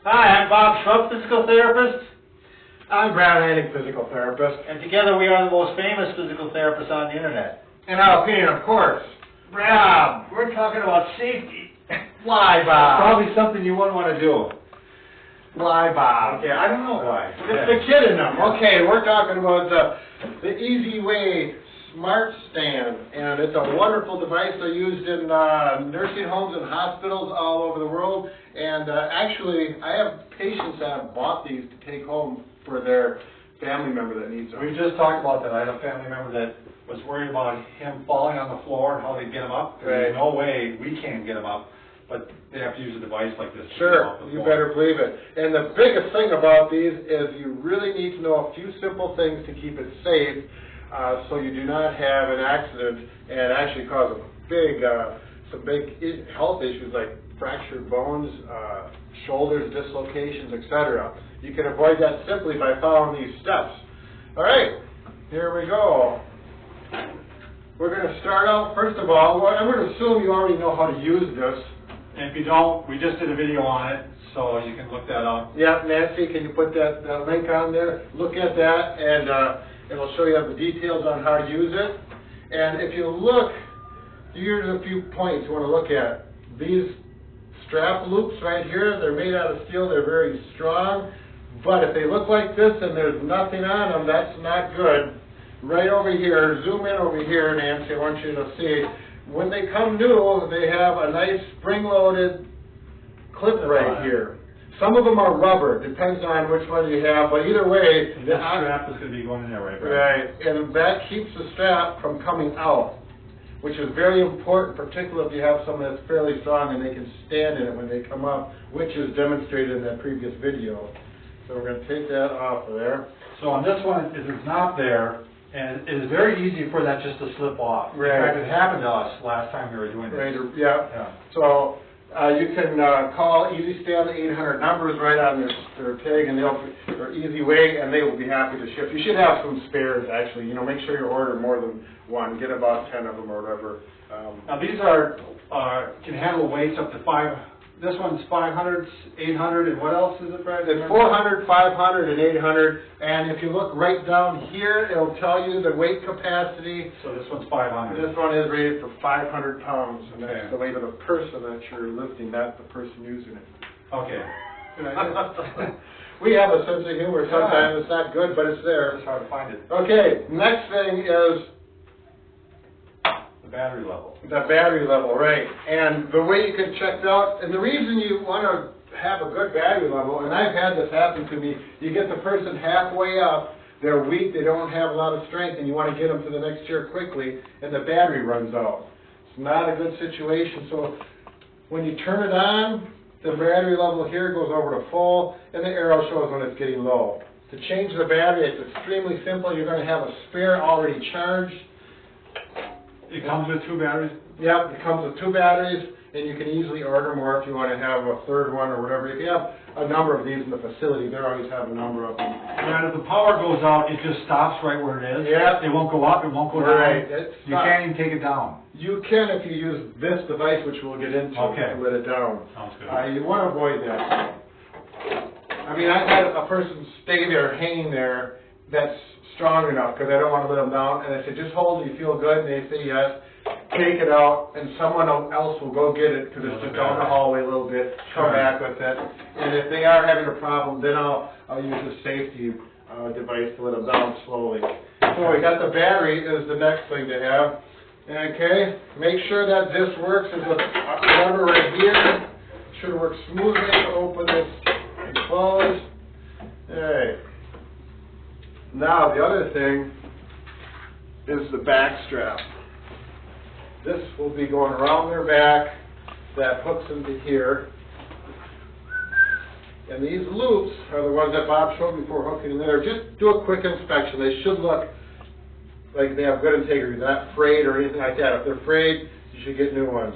Hi, I'm Bob Schrupp, physical therapist. I'm Brad Heineck, physical therapist. And together we are the most famous physical therapists on the internet. In our opinion, of course. Bob, we're talking about safety. Why, Bob? Probably something you wouldn't want to do. Why, Bob? Okay, I don't know why. It's the kid in them. Okay, we're talking about the Easy Way Smart Stand, and it's a wonderful device. They're used in nursing homes and hospitals all over the world. And actually, I have patients that have bought these to take home for their family member that needs them. We just talked about that. I had a family member that was worried about him falling on the floor and how they'd get him up. Right. There's no way we can get him up, but they have to use a device like this to get him Sure, off the you floor. better believe it. And the biggest thing about these is you really need to know a few simple things to keep it safe, so you do not have an accident and actually cause some big health issues like fractured bones, shoulders, dislocations, etc. You can avoid that simply by following these steps. All right, here we go. We're going to start out, first of all, I'm going to assume you already know how to use this. And if you don't, we just did a video on it, so you can look that up. Yeah, Nancy, can you put that link on there? Look at that, and it'll show you the details on how to use it. And if you look, here's a few points you want to look at. These strap loops right here, they're made out of steel, they're very strong, but if they look like this and there's nothing on them, that's not good. Right over here, zoom in over here, Nancy, I want you to see. When they come new, they have a nice spring-loaded clip right here. Some of them are rubber, depends on which one you have, but either way... And this strap is going to be going in there, right? Right, and that keeps the strap from coming out, which is very important, particularly if you have someone that's fairly strong and they can stand in it when they come up, which is demonstrated in that previous video. So we're going to take that off of there. So on this one, it is not there, and it is very easy for that just to slip off. Right. In fact, it happened to us last time we were doing this. Right, yeah. So you can call Easy Stand, the 800 numbers right on their tag, and they're Easy Way, and they will be happy to ship. You should have some spares, actually. You know, make sure you order more than one. Get about 10 of them or whatever. Now these are can handle weights up to 5. This one's 500, 800, and what else is it, Brad? It's 400, 500, and 800, and if you look right down here, it'll tell you the weight capacity. So this one's 500. This one is rated for 500 pounds, and that's Okay. the weight of the person that you're lifting, not the person using it. Okay. We have a sense of humor sometimes. It's not good, but it's there. It's hard to find it. Okay, next thing is The battery level. the battery level, right. And the way you can check out, and the reason you want to have a good battery level, and I've had this happen to me, you get the person halfway up, they're weak, they don't have a lot of strength, and you want to get them to the next chair quickly, and the battery runs out. It's not a good situation, so when you turn it on, the battery level here goes over to full, and the arrow shows when it's getting low. To change the battery, it's extremely simple. You're going to have a spare already charged. It comes with 2 batteries? Yep, it comes with 2 batteries, and you can easily order more if you want to have a third one or whatever. If you have a number of these in the facility, they always have a number of them. And if the power goes out, it just stops right where it is? Yeah. It won't go up, it won't go down? Right. You can't even take it down? You can if you use this device, which we'll get into, Okay. to let it down. Sounds good. You want to avoid that. I mean, I've had a person stay there, hanging there, that's strong enough, because I don't want to let them down, and I say, just hold it, you feel good, and they say yes. Take it out, and someone else will go get it, because it's just down the hallway a little bit, come back with it. And if they are having a problem, then I'll use a safety device to let them down slowly. So we got the battery is the next thing to have. Okay, make sure that this works. There's a lever right here. Should work smoothly to open this and close. Alright. Now the other thing is the back strap. This will be going around their back, that hooks into here. And these loops are the ones that Bob showed before hooking in there. Just do a quick inspection. They should look like they have good integrity. They're not frayed or anything like that. If they're frayed, you should get new ones.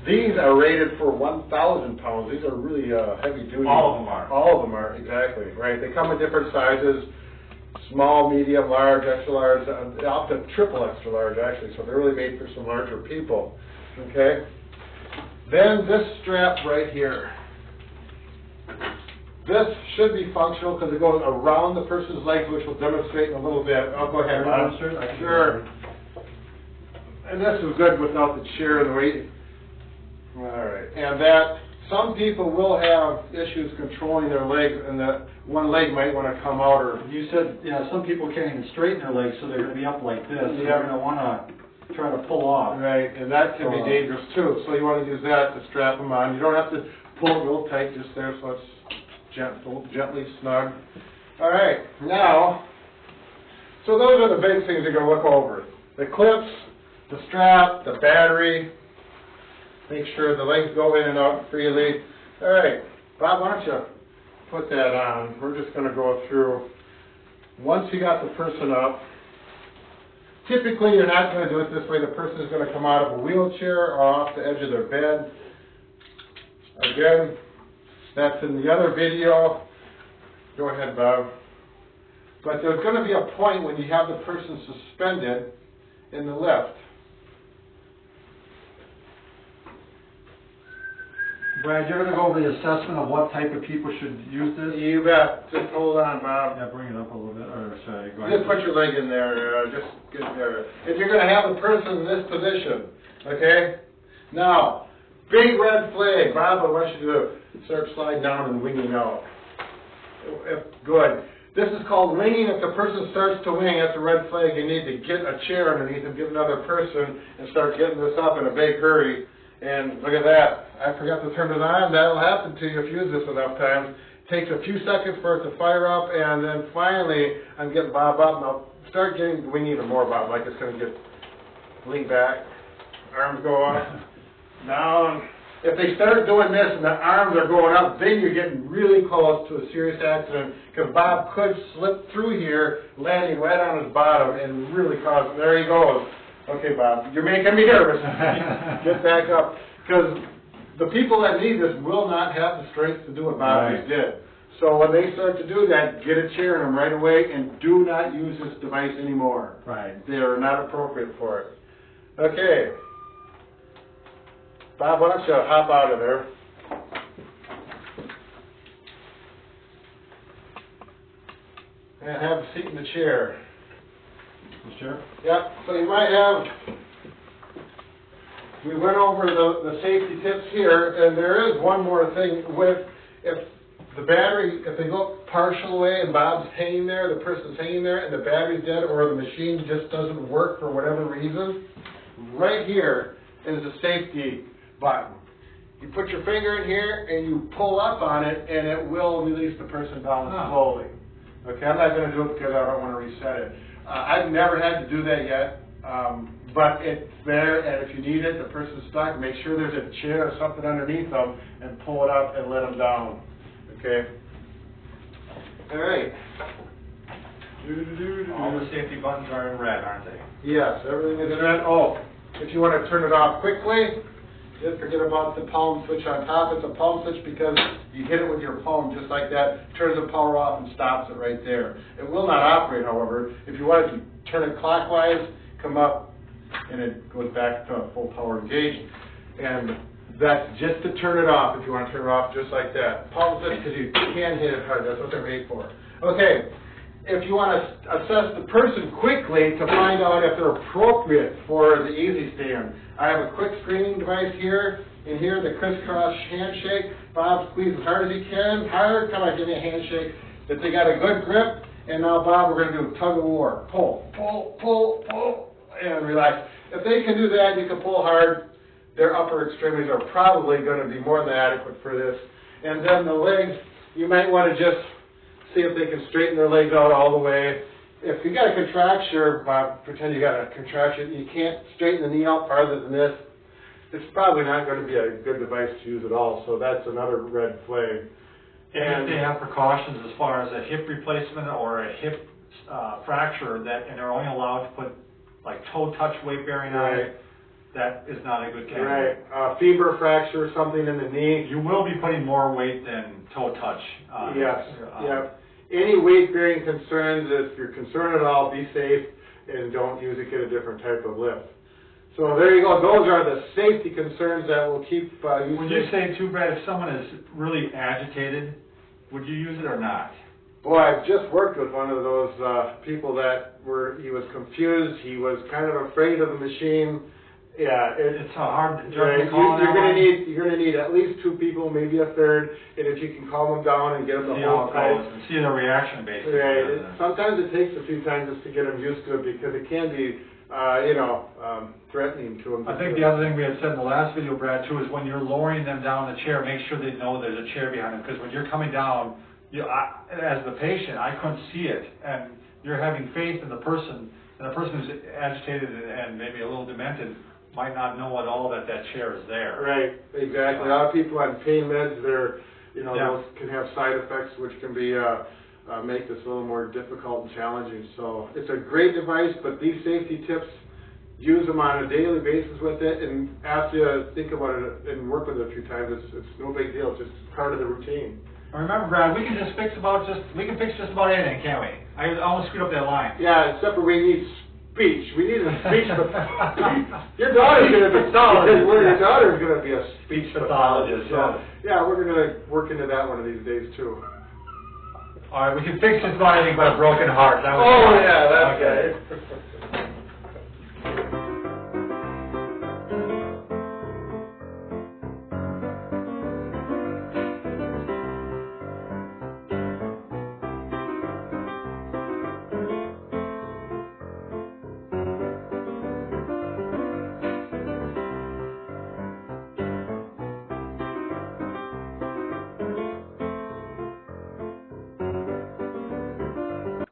These are rated for 1,000 pounds. These are really heavy duty. All of them are. All of them are, exactly. Right. They come in different sizes. Small, medium, large, extra large, up to triple extra large actually, so they're really made for some larger people. Okay? Then this strap right here. This should be functional because it goes around the person's legs, which will demonstrate in a little bit. I'll go ahead, Bob. Sure. And this is good without the chair and the weight. All right. And that some people will have issues controlling their legs, and that one leg might want to come out. Or You said, yeah, some people can't even straighten their legs, so they're going to be up like this. So Yeah. they're going to want to try to pull off. right, and that can be dangerous too. So you want to use that to strap them on. You don't have to pull it real tight, just there, so it's gently snug. All right, now, so those are the big things you're going to look over: the clips, the strap, the battery. Make sure the legs go in and out freely. All right, Bob, why don't you put that on? We're just going to go through. Once you got the person up, typically you're not going to do it this way. The person is going to come out of a wheelchair or off the edge of their bed. Again, that's in the other video. Go ahead, Bob. But there's going to be a point when you have the person suspended in the lift. Brad, you're going to go over the assessment of what type of people should use this? You bet. Just hold on, Bob. Yeah, bring it up a little bit, or sorry, go Just ahead. put your leg in there. Just get there. If you're going to have the person in this position, okay? Now, big red flag. Bob, I want you to start sliding down and winging out. Good. This is called winging. If the person starts to wing, that's a red flag. You need to get a chair underneath and get another person and start getting this up in a big hurry. And look at that. I forgot to turn it on. That'll happen to you if you use this enough times. Takes a few seconds for it to fire up, and then finally I'm getting Bob up. Now start getting the wing even more, Bob, like it's going to get lean back. Arms go up, down. If they start doing this and the arms are going up, then you're getting really close to a serious accident, because Bob could slip through here, landing right on his bottom and really cause, there he goes. Okay, Bob, you're making me nervous. Get back up. Because the people that need this will not have the strength to do what Bob just did. So when they start to do that, get a chair in them right away and do not use this device anymore. Right. They are not appropriate for it. Okay. Bob, why don't you hop out of there? And have a seat in the chair. Sure. Yep, so you might have, we went over the safety tips here, and there is one more thing with, if the battery, if they go partial way and Bob's hanging there, the person's hanging there, and the battery's dead, or the machine just doesn't work for whatever reason, right here is a safety button. You put your finger in here, and you pull up on it, and it will release the person down slowly. Okay, I'm not going to do it because I don't want to reset it. I've never had to do that yet, but it's there, and if you need it, the person's stuck, make sure there's a chair or something underneath them, and pull it up and let them down. Okay? All right. All the safety buttons are in red, aren't they? Yes, everything is in red. Oh, if you want to turn it off quickly, just forget about the palm switch on top. It's a palm switch because you hit it with your palm just like that, turns the power off and stops it right there. It will not operate, however. If you wanted to turn it clockwise, come up, and it goes back to full power engaged. And that's just to turn it off if you want to turn it off just like that. Palm switch because you can hit it hard. That's what they're made for. Okay. If you want to assess the person quickly to find out if they're appropriate for the Easy Stand, I have a quick screening device here. In here, the crisscross handshake. Bob squeeze as hard as he can. Hard. Come on, give me a handshake. If they got a good grip, and now Bob, we're going to do a tug of war. Pull, pull, pull, pull, and relax. If they can do that, you can pull hard. Their upper extremities are probably going to be more than adequate for this. And then the legs, you might want to just see if they can straighten their legs out all the way. If you got a contracture, pretend you got a contraction, you can't straighten the knee out farther than this, it's probably not going to be a good device to use at all. So that's another red flag. And if they have precautions as far as a hip replacement or a hip fracture, and they're only allowed to put like toe touch weight bearing on it, that is not a good candidate. Right. Femur fracture, something in the knee. You will be putting more weight than toe touch. Yes. Yeah. Any weight-bearing concerns, if you're concerned at all, be safe and don't use it. Get a different type of lift. So there you go. Those are the safety concerns that will keep Would you say too, Brad, if someone is really agitated would you use it or not? Boy, I've just worked with one of those people he was confused, he was kind of afraid of the machine. Yeah, It's a hard right, judgment call. you're gonna need at least 2 people, maybe a third, and if you can calm them down and get them See the how whole it goes time. and see their reaction basically. Right, sometimes it takes a few times just to get them used to it because it can be, threatening to them. I think the other thing we had said in the last video, Brad, too, is when you're lowering them down the chair, make sure they know there's a chair behind them, because when you're coming down, as the patient, I couldn't see it, and you're having faith in the person, and the person who's agitated and maybe a little demented might not know at all that chair is there. Right, exactly. A lot of people on pain meds, Yeah. those can have side effects which can be, make this a little more difficult and challenging. So it's a great device, but these safety tips, use them on a daily basis with it, and after you think about it and work with it a few times, it's no big deal, it's just part of the routine. Remember, Brad, we can fix just about anything, can't we? I almost screwed up that line. Yeah, except for we need speech. We need a speech pathologist. Your daughter's going to be Pathologist, your daughter's going to be a speech Pathologist, pathologist. So, yeah, we're going to work into that one of these days too. All right, we can fix just about anything but a broken heart. That was Oh yeah, that's okay. right.